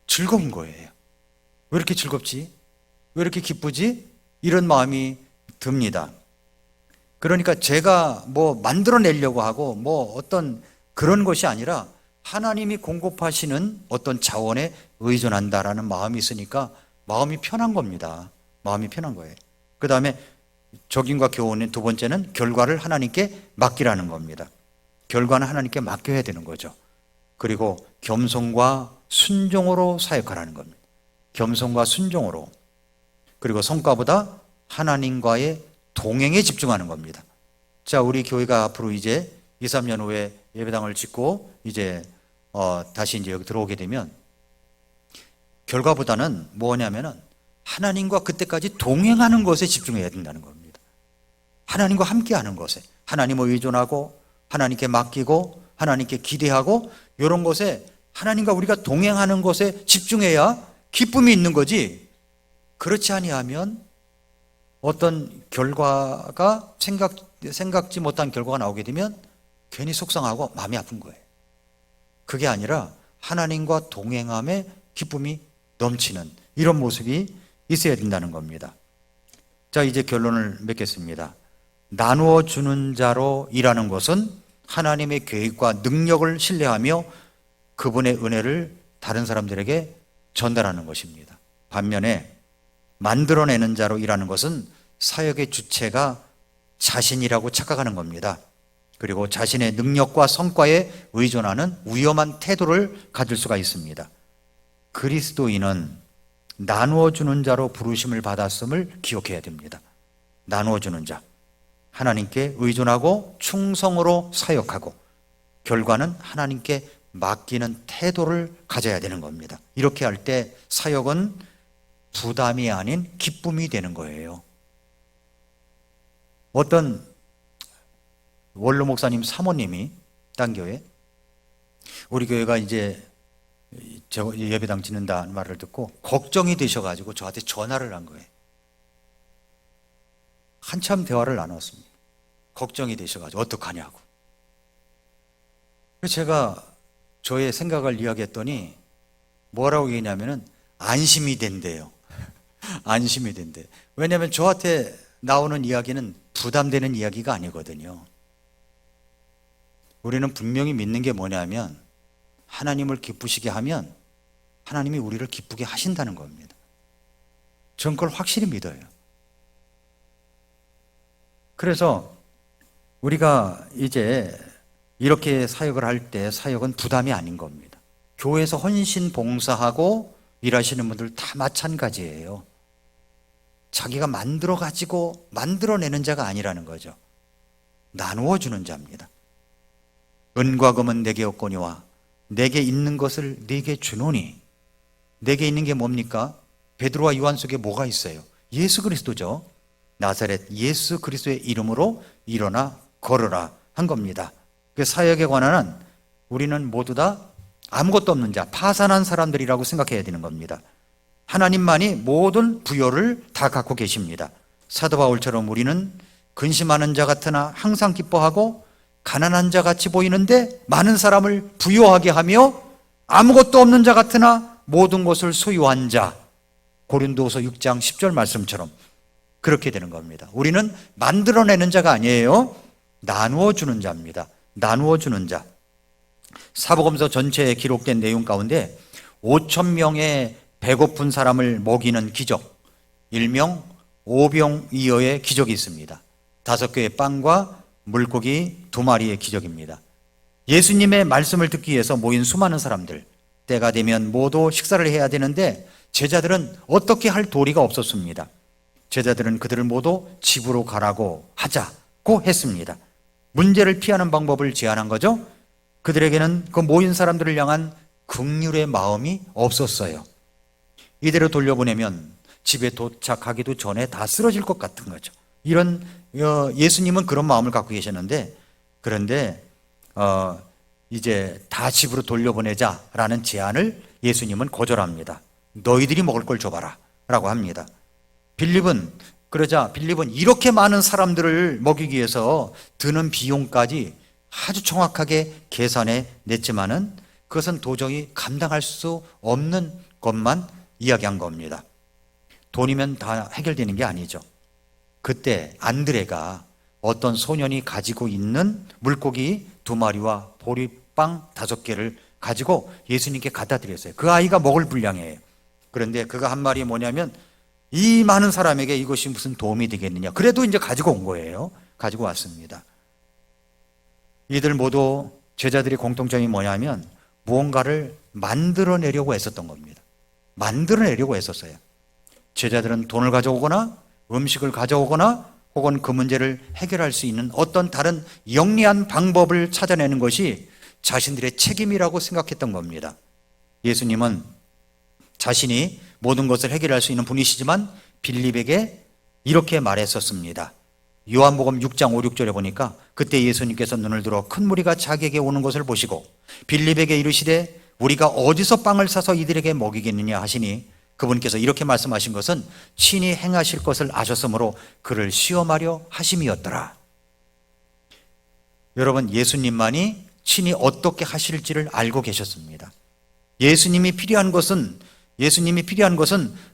즐거운 거예요. 왜 이렇게 즐겁지? 왜 이렇게 기쁘지? 이런 마음이 듭니다. 그러니까 제가 뭐 만들어내려고 하고 뭐 어떤 그런 것이 아니라 하나님이 공급하시는 어떤 자원에 의존한다라는 마음이 있으니까 마음이 편한 겁니다. 마음이 편한 거예요. 그 다음에 적용과 교훈의 두 번째는 결과를 하나님께 맡기라는 겁니다. 결과는 하나님께 맡겨야 되는 거죠. 그리고 겸손과 순종으로 사역하라는 겁니다. 겸손과 순종으로. 그리고 성과보다 하나님과의 동행에 집중하는 겁니다. 자, 우리 교회가 앞으로 이제 2, 3년 후에 예배당을 짓고 이제 다시 이제 여기 들어오게 되면 결과보다는 뭐냐면은 하나님과 그때까지 동행하는 것에 집중해야 된다는 겁니다. 하나님과 함께하는 것에, 하나님을 의존하고 하나님께 맡기고 하나님께 기대하고 이런 것에 하나님과 우리가 동행하는 것에 집중해야 기쁨이 있는 거지. 그렇지 아니하면 어떤 결과가 생각지 못한 결과가 나오게 되면 괜히 속상하고 마음이 아픈 거예요. 그게 아니라 하나님과 동행함에 기쁨이 넘치는 이런 모습이 있어야 된다는 겁니다. 자, 이제 결론을 맺겠습니다. 나누어 주는 자로 일하는 것은 하나님의 계획과 능력을 신뢰하며 그분의 은혜를 다른 사람들에게 전달하는 것입니다. 반면에 만들어내는 자로 일하는 것은 사역의 주체가 자신이라고 착각하는 겁니다. 그리고 자신의 능력과 성과에 의존하는 위험한 태도를 가질 수가 있습니다. 그리스도인은 나누어 주는 자로 부르심을 받았음을 기억해야 됩니다. 나누어 주는 자. 하나님께 의존하고 충성으로 사역하고 결과는 하나님께 맡기는 태도를 가져야 되는 겁니다. 이렇게 할 때 사역은 부담이 아닌 기쁨이 되는 거예요. 어떤 원로 목사님 사모님이 딴 교회, 우리 교회가 이제 예배당 짓는다는 말을 듣고 걱정이 되셔가지고 저한테 전화를 한 거예요. 한참 대화를 나눴습니다. 걱정이 되셔가지고 어떡하냐고. 그래서 제가 저의 생각을 이야기했더니 뭐라고 얘기냐면은 안심이 된대요. 안심이 된대. 왜냐하면 저한테 나오는 이야기는 부담되는 이야기가 아니거든요. 우리는 분명히 믿는 게 뭐냐면 하나님을 기쁘시게 하면 하나님이 우리를 기쁘게 하신다는 겁니다. 저는 그걸 확실히 믿어요. 그래서 우리가 이제 이렇게 사역을 할 때 사역은 부담이 아닌 겁니다. 교회에서 헌신 봉사하고 일하시는 분들 다 마찬가지예요. 자기가 만들어 가지고 만들어내는 자가 아니라는 거죠. 나누어 주는 자입니다. 은과 금은 내게 없거니와 내게 있는 것을 네게 주노니. 내게 있는 게 뭡니까? 베드로와 요한 속에 뭐가 있어요? 예수 그리스도죠. 나사렛 예수 그리스도의 이름으로 일어나 걸으라 한 겁니다. 그 사역에 관한은 우리는 모두 다 아무것도 없는 자, 파산한 사람들이라고 생각해야 되는 겁니다. 하나님만이 모든 부여를 다 갖고 계십니다. 사도 바울처럼 우리는 근심하는 자 같으나 항상 기뻐하고 가난한 자 같이 보이는데 많은 사람을 부유하게 하며 아무것도 없는 자 같으나 모든 것을 소유한 자. 고린도후서 6장 10절 말씀처럼 그렇게 되는 겁니다. 우리는 만들어내는 자가 아니에요. 나누어 주는 자입니다. 나누어 주는 자. 사복음서 전체에 기록된 내용 가운데 5,000명의 배고픈 사람을 먹이는 기적, 일명 오병이어의 기적이 있습니다. 5개의 빵과 물고기 2마리의 기적입니다. 예수님의 말씀을 듣기 위해서 모인 수많은 사람들, 때가 되면 모두 식사를 해야 되는데 제자들은 어떻게 할 도리가 없었습니다. 제자들은 그들을 모두 집으로 가라고 하자고 했습니다. 문제를 피하는 방법을 제안한 거죠. 그들에게는 그 모인 사람들을 향한 긍휼의 마음이 없었어요. 이대로 돌려보내면 집에 도착하기도 전에 다 쓰러질 것 같은 거죠. 이런 예수님은 그런 마음을 갖고 계셨는데, 그런데 이제 다 집으로 돌려보내자라는 제안을 예수님은 거절합니다. 너희들이 먹을 걸 줘봐라 라고 합니다. 빌립은 이렇게 많은 사람들을 먹이기 위해서 드는 비용까지 아주 정확하게 계산해 냈지만은 그것은 도저히 감당할 수 없는 것만 이야기한 겁니다. 돈이면 다 해결되는 게 아니죠. 그때 안드레가 어떤 소년이 가지고 있는 물고기 2마리와 보리빵 5개를 가지고 예수님께 갖다 드렸어요. 그 아이가 먹을 분량이에요. 그런데 그가 한 말이 뭐냐면, 이 많은 사람에게 이것이 무슨 도움이 되겠느냐. 그래도 이제 가지고 온 거예요. 가지고 왔습니다. 이들 모두 제자들의 공통점이 뭐냐면 무언가를 만들어내려고 했었던 겁니다. 만들어내려고 했었어요. 제자들은 돈을 가져오거나 음식을 가져오거나 혹은 그 문제를 해결할 수 있는 어떤 다른 영리한 방법을 찾아내는 것이 자신들의 책임이라고 생각했던 겁니다. 예수님은 자신이 모든 것을 해결할 수 있는 분이시지만 빌립에게 이렇게 말했었습니다. 요한복음 6장 5, 6절에 보니까 그때 예수님께서 눈을 들어 큰 무리가 자기에게 오는 것을 보시고 빌립에게 이르시되 우리가 어디서 빵을 사서 이들에게 먹이겠느냐 하시니 그분께서 이렇게 말씀하신 것은 친히 행하실 것을 아셨으므로 그를 시험하려 하심이었더라. 여러분, 예수님만이 친히 어떻게 하실지를 알고 계셨습니다. 예수님이 필요한 것은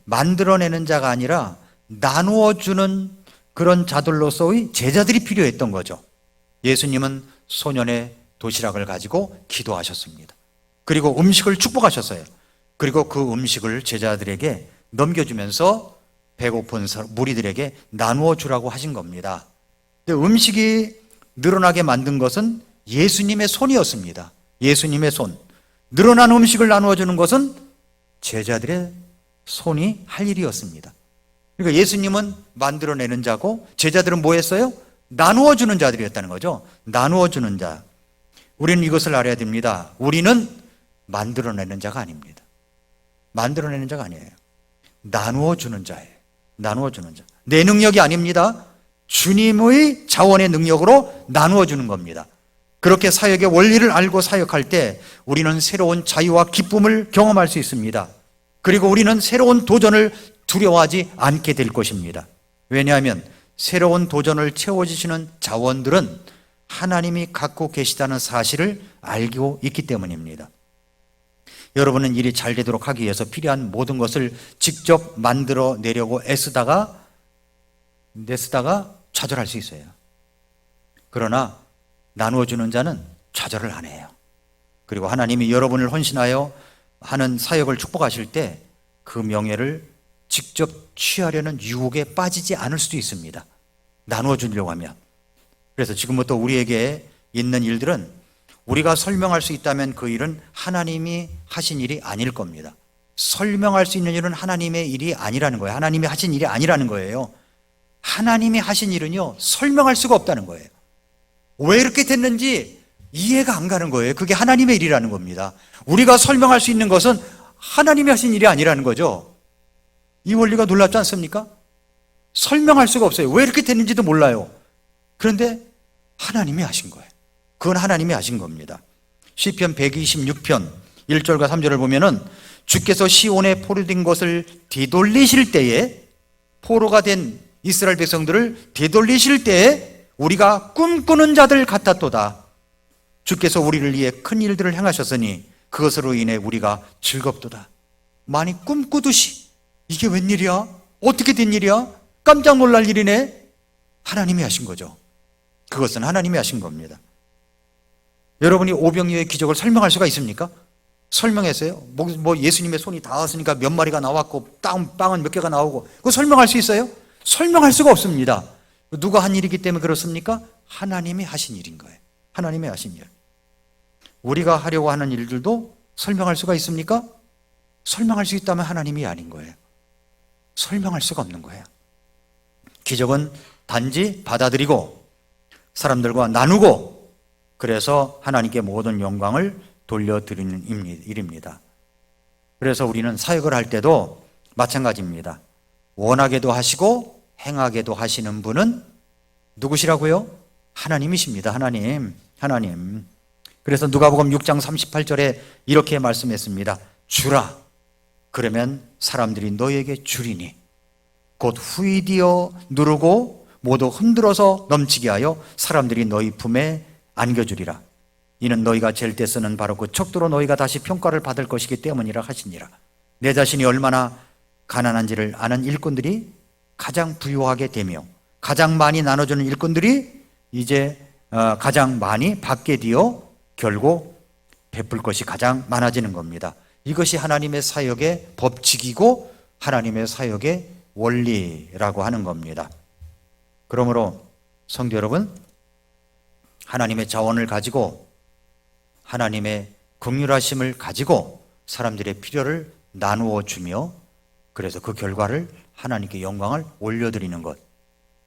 만들어내는 자가 아니라 나누어주는 그런 자들로서의 제자들이 필요했던 거죠. 예수님은 소년의 도시락을 가지고 기도하셨습니다. 그리고 음식을 축복하셨어요. 그리고 그 음식을 제자들에게 넘겨주면서 배고픈 무리들에게 나누어 주라고 하신 겁니다. 근데 음식이 늘어나게 만든 것은 예수님의 손이었습니다. 예수님의 손. 늘어난 음식을 나누어 주는 것은 제자들의 손이 할 일이었습니다. 그러니까 예수님은 만들어내는 자고 제자들은 뭐 했어요? 나누어 주는 자들이었다는 거죠. 나누어 주는 자. 우리는 이것을 알아야 됩니다. 우리는 만들어내는 자가 아닙니다. 만들어내는 자가 아니에요. 나누어 주는 자예요. 나누어 주는 자. 내 능력이 아닙니다. 주님의 자원의 능력으로 나누어 주는 겁니다. 그렇게 사역의 원리를 알고 사역할 때 우리는 새로운 자유와 기쁨을 경험할 수 있습니다. 그리고 우리는 새로운 도전을 두려워하지 않게 될 것입니다. 왜냐하면 새로운 도전을 채워주시는 자원들은 하나님이 갖고 계시다는 사실을 알고 있기 때문입니다. 여러분은 일이 잘 되도록 하기 위해서 필요한 모든 것을 직접 만들어내려고 애쓰다가 좌절할 수 있어요. 그러나 나누어주는 자는 좌절을 안 해요. 그리고 하나님이 여러분을 헌신하여 하는 사역을 축복하실 때 그 명예를 직접 취하려는 유혹에 빠지지 않을 수도 있습니다. 나누어주려고 하면. 그래서 지금부터 우리에게 있는 일들은 우리가 설명할 수 있다면 그 일은 하나님이 하신 일이 아닐 겁니다. 설명할 수 있는 일은 하나님의 일이 아니라는 거예요. 하나님이 하신 일이 아니라는 거예요. 하나님이 하신 일은요, 설명할 수가 없다는 거예요. 왜 이렇게 됐는지 이해가 안 가는 거예요. 그게 하나님의 일이라는 겁니다. 우리가 설명할 수 있는 것은 하나님이 하신 일이 아니라는 거죠. 이 원리가 놀랍지 않습니까? 설명할 수가 없어요. 왜 이렇게 됐는지도 몰라요. 그런데 하나님이 하신 거예요. 그건 하나님이 하신 겁니다. 시편 126편 1절과 3절을 보면은 주께서 시온에 포로된 것을 되돌리실 때에, 포로가 된 이스라엘 백성들을 되돌리실 때에 우리가 꿈꾸는 자들 같았도다. 주께서 우리를 위해 큰 일들을 행하셨으니 그것으로 인해 우리가 즐겁도다. 많이 꿈꾸듯이 이게 웬일이야? 어떻게 된 일이야? 깜짝 놀랄 일이네. 하나님이 하신 거죠. 그것은 하나님이 하신 겁니다. 여러분이 오병이어의 기적을 설명할 수가 있습니까? 설명했어요? 뭐 예수님의 손이 닿았으니까 몇 마리가 나왔고 빵은 몇 개가 나오고, 그거 설명할 수 있어요? 설명할 수가 없습니다. 누가 한 일이기 때문에 그렇습니까? 하나님이 하신 일인 거예요. 하나님이 하신 일. 우리가 하려고 하는 일들도 설명할 수가 있습니까? 설명할 수 있다면 하나님이 아닌 거예요. 설명할 수가 없는 거예요. 기적은 단지 받아들이고 사람들과 나누고, 그래서 하나님께 모든 영광을 돌려드리는 일입니다. 그래서 우리는 사역을 할 때도 마찬가지입니다. 원하게도 하시고 행하게도 하시는 분은 누구시라고요? 하나님이십니다. 하나님. 그래서 누가복음 6장 38절에 이렇게 말씀했습니다. 주라, 그러면 사람들이 너에게 주리니 곧 후이디어 누르고 모두 흔들어서 넘치게 하여 사람들이 너희 품에 안겨주리라. 이는 너희가 잴 때 쓰는 바로 그 척도로 너희가 다시 평가를 받을 것이기 때문이라 하시니라. 내 자신이 얼마나 가난한지를 아는 일꾼들이 가장 부유하게 되며 가장 많이 나눠주는 일꾼들이 이제 가장 많이 받게 되어 결국 베풀 것이 가장 많아지는 겁니다. 이것이 하나님의 사역의 법칙이고 하나님의 사역의 원리라고 하는 겁니다. 그러므로 성도 여러분, 하나님의 자원을 가지고 하나님의 긍휼하심을 가지고 사람들의 필요를 나누어 주며 그래서 그 결과를 하나님께 영광을 올려드리는 것,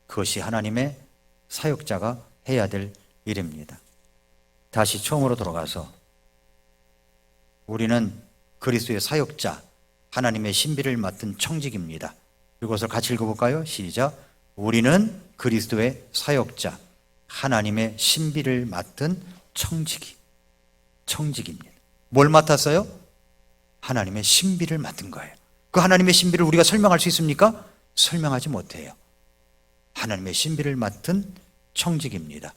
그것이 하나님의 사역자가 해야 될 일입니다. 다시 처음으로 돌아가서 우리는 그리스도의 사역자, 하나님의 신비를 맡은 청직입니다. 이것을 같이 읽어볼까요? 시작. 우리는 그리스도의 사역자, 하나님의 신비를 맡은 청직입니다. 뭘 맡았어요? 하나님의 신비를 맡은 거예요. 그 하나님의 신비를 우리가 설명할 수 있습니까? 설명하지 못해요. 하나님의 신비를 맡은 청직입니다.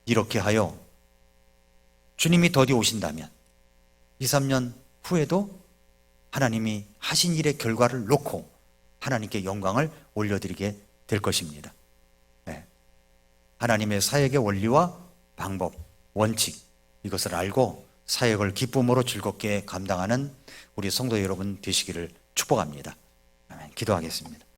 이렇게 하여 주님이 더디 오신다면 2, 3년 후에도 하나님이 하신 일의 결과를 놓고 하나님께 영광을 올려드리게 될 것입니다. 네. 하나님의 사역의 원리와 방법, 원칙, 이것을 알고 사역을 기쁨으로 즐겁게 감당하는 우리 성도 여러분 되시기를 축복합니다. 아멘. 기도하겠습니다.